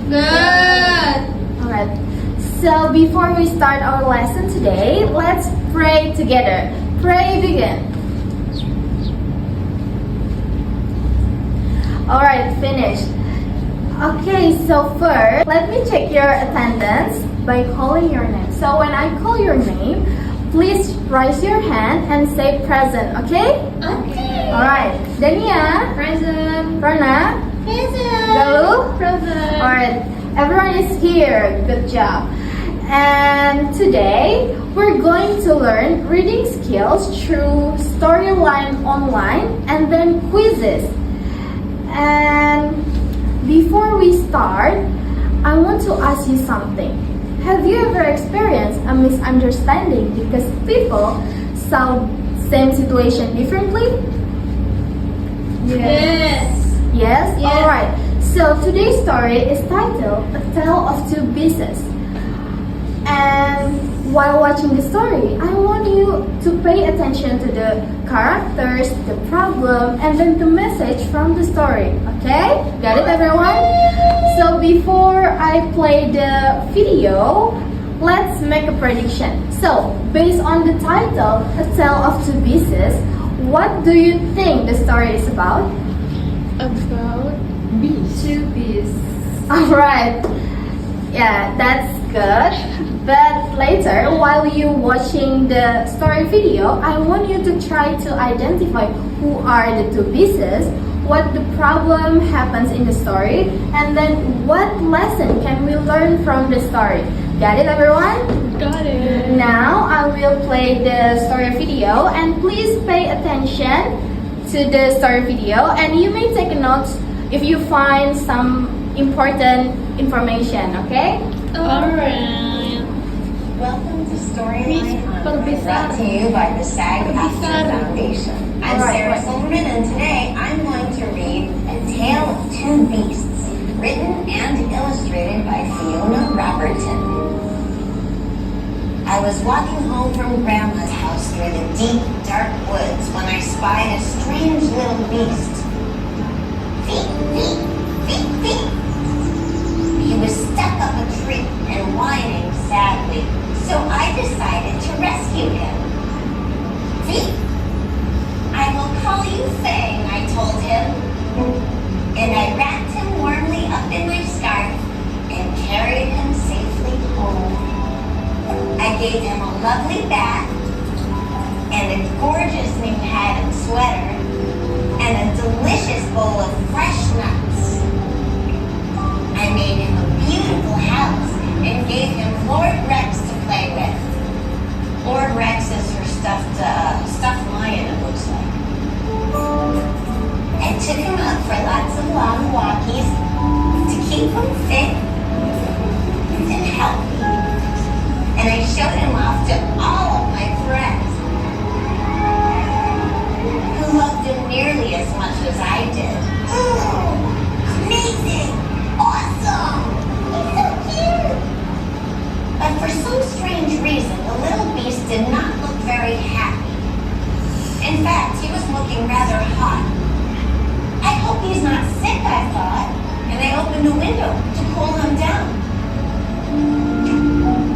Good. Alright. So before we start our lesson today, let's pray together. Pray begin. Alright, finished. Okay, so first, let me check your attendance by calling your name. So when I call your name, please raise your hand and say present, okay? Okay. Alright, Dania, Present. Prana, Present. Galu. Present. Alright, everyone is here. Good job. And today, we're going to learn reading skills through Storyline Online and then quizzes. And before we start, I want to ask you something. Have you ever experienced a misunderstanding because people saw same situation differently? Yes. Yes? Yes. Alright. So today's story is titled A Tale of Two Beasts. And while watching the story, I want you to pay attention to the characters, the problem, and then the message from the story. Okay? Got it, everyone? So before I play the video, let's make a prediction. So, based on the title, A Tale of Two Beasts, what do you think the story is about? About bees. Two bees. Alright. Yeah, that's good. But later, while you watching the story video, I want you to try to identify who are the two pieces, what the problem happens in the story, and then what lesson can we learn from the story. Got it, everyone? Got it. Now, I will play the story video, and please pay attention to the story video, and you may take notes if you find some important information, okay? Alright. Welcome to Storyline Online, Perbesar. brought to you by the SAG AFTRA Perbesar. Foundation. I'm Alright, Sarah right. Silverman, and today I'm going to read A Tale of Two Beasts, written and illustrated by Fiona Robertson. I was walking home from Grandma's house through the deep, dark woods when I spied a strange little beast. Feet, feet, feet, feet. He was stuck up a tree and whining sadly, so I decided to rescue him. Feet. I will call you Fang, I told him. And I wrapped him warmly up in my scarf and carried him safely home. I gave him a lovely bath and a gorgeous new hat and sweater and a delicious bowl of fresh nuts. I made him a beautiful house and gave him Lord Rex to play with. Lord Rex is her stuffed lion, it looks like. I took him up for lots of long walkies to keep him fit and healthy. And I showed him off to all of my friends, who loved him nearly as much as I did. Oh, amazing! Awesome! He's so cute! But for some strange reason, the little beast did not look very happy. In fact, he was looking rather hot. I hope he's not sick, I thought, and I opened a window to cool him down.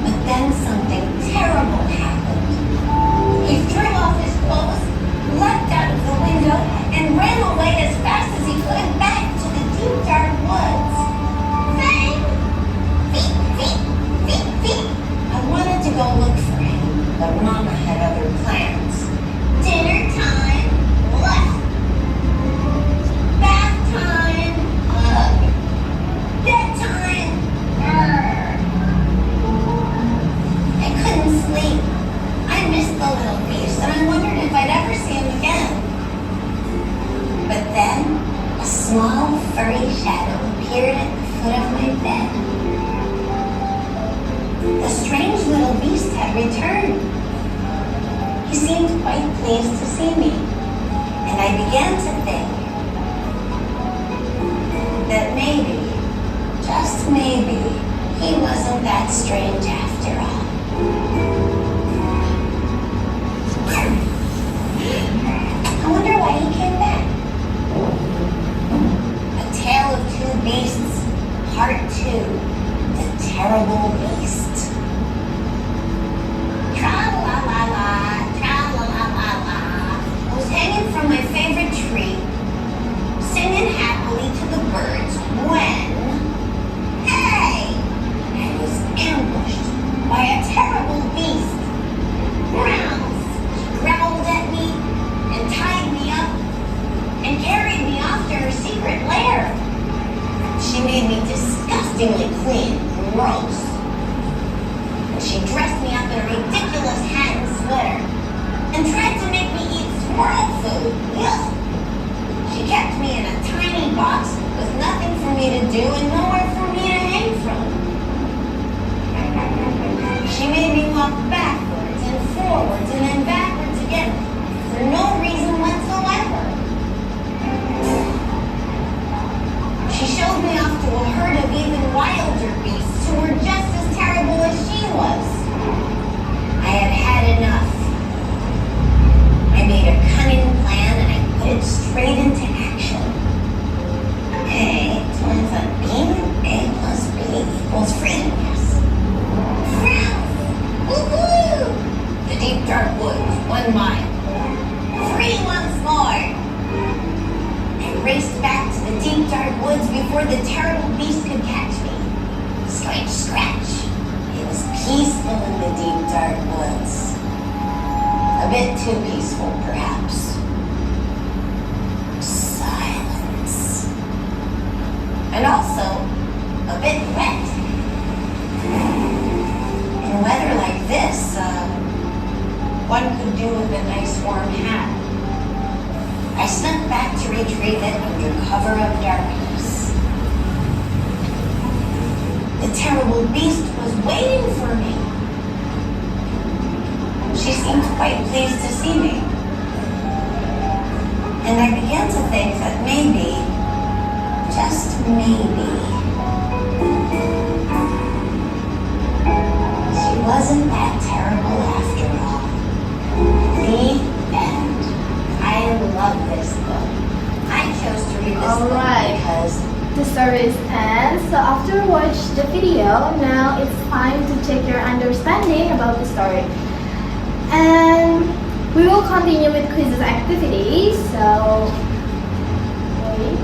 But then something terrible happened. He threw off his clothes, leapt out of the window, and ran away as fast as he could back to the deep, dark woods. Fang! Feet, feet, feet, feet. I wanted to go look for him, but Mama had other plans. Dinner time? What? Bath time? Bedtime? I couldn't sleep. I missed the little beast, and I wondered if I'd ever see him again. But then, a small, furry shadow appeared at the foot of my bed. The strange little beast had returned. He seemed quite pleased to see me, and I began to think that maybe, just maybe, he wasn't that strange after all. I wonder why he came back. A Tale of Two Beasts, Part 2. 2, The Terrible Beast. Tra-la-la-la, tra-la-la-la-la. I was hanging from my favorite tree, singing happily to the birds when, hey, I was ambushed by a terrible beast. Growls. She growled at me and tied me up and carried me off to her secret lair. She made me disgustingly clean and gross. And she dressed me up in a ridiculous hat and sweater and tried to make me eat squirrel food. Ugh. She kept me in a tiny box with nothing for me to do and nowhere for me to hang from. She made me walk backwards and forwards and then backwards again for no reason whatsoever. She showed me off to a herd of even wilder beasts who were just as terrible as she was. I had had enough. I made a cunning plan and I put it straight into action. A times a B, A plus B equals freedom, yes. Woohoo! The deep dark woods, 1 mile. Free once more! I raced back to the deep dark woods before the terrible beast could catch me. Scratch, scratch. It was peaceful in the deep dark woods. A bit too peaceful, perhaps. Silence. And also, a bit wet. In weather like this, one could do with a nice warm hat. I snuck back to retrieve it under cover of darkness. The terrible beast was waiting for me. She seemed quite pleased to see me. And I began to think that maybe, just maybe, she wasn't that terrible after all. The end. I love this book. I chose to read this Alright. book because The story is end. So after watch the video, now it's time to check your understanding about the story. And we will continue with quizzes activities. So wait.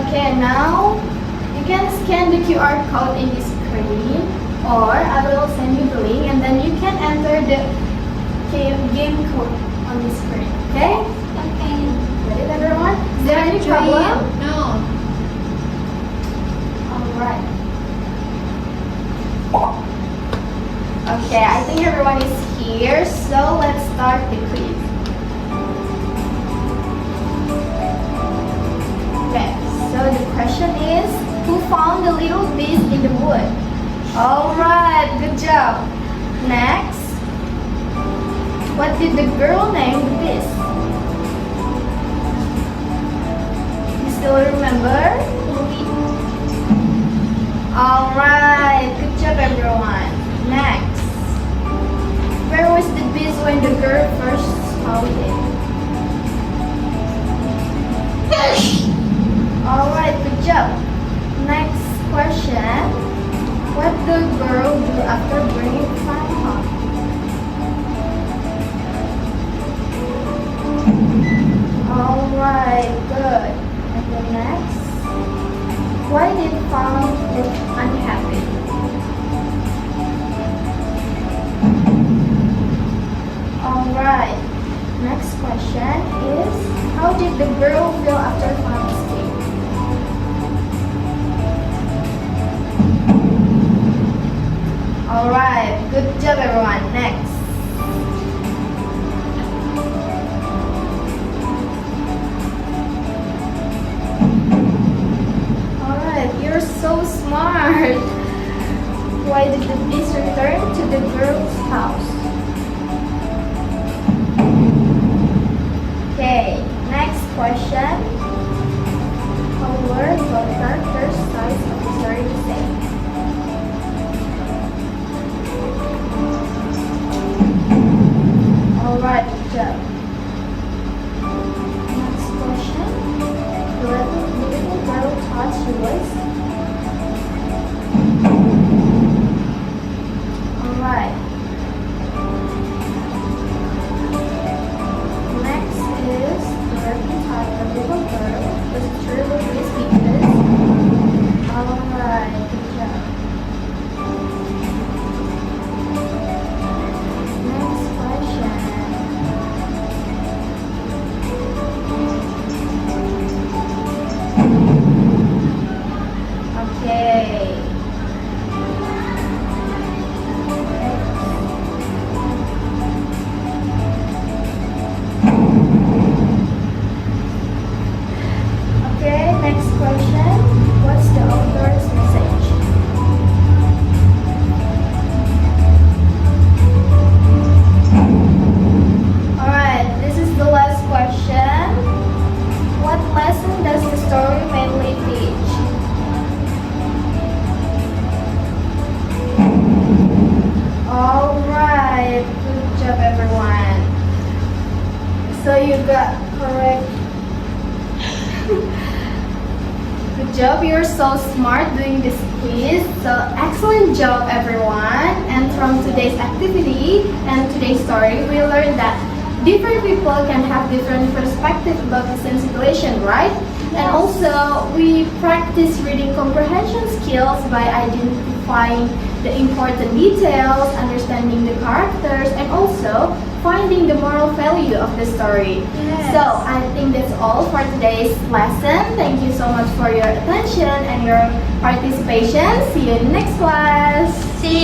Okay, now you can scan the QR code in the screen, or I will send you the link and then you can enter the game code on the screen. Okay? Okay. Ready, everyone? Is there any problem? No. Alright. Okay, I think everyone is here, so let's start the quiz. Okay, so the question is, who found the little beast in the wood? Alright, good job. Next, what did the girl name the beast? You still remember? Alright, good job everyone. Next, where was the beast when the girl first saw it? Alright, good job. Next question, what the girl do after bringing fun home? Alright, good. And the next, why did Fawn look unhappy? Alright, next question is, how did the girl feel after Fawn escaped? Alright, good job everyone. Next. Alright, you're so smart. Why did the beast return to the girl's house? Okay, next question. How were the characters' sides of the story the same? Alright, good job. Next question. The question, boys? Alright. Next is the working title of the girl. Was it true or ridiculous? Alright, good job. Next question. Okay. Okay, next question. What's the author's message? Alright, this is the last question. What lesson does the story mainly teach? Alright, good job everyone. So you got correct. Good job, you're so smart doing this quiz. So excellent job everyone. And from today's activity and today's story, we learned that different people can have different perspective about the same situation, right? And also we practice reading comprehension skills by identifying the important details, understanding the characters, and also finding the moral value of the story. Yes. So I think that's all for today's lesson. Thank you so much for your attention and your participation. See you in the next class. See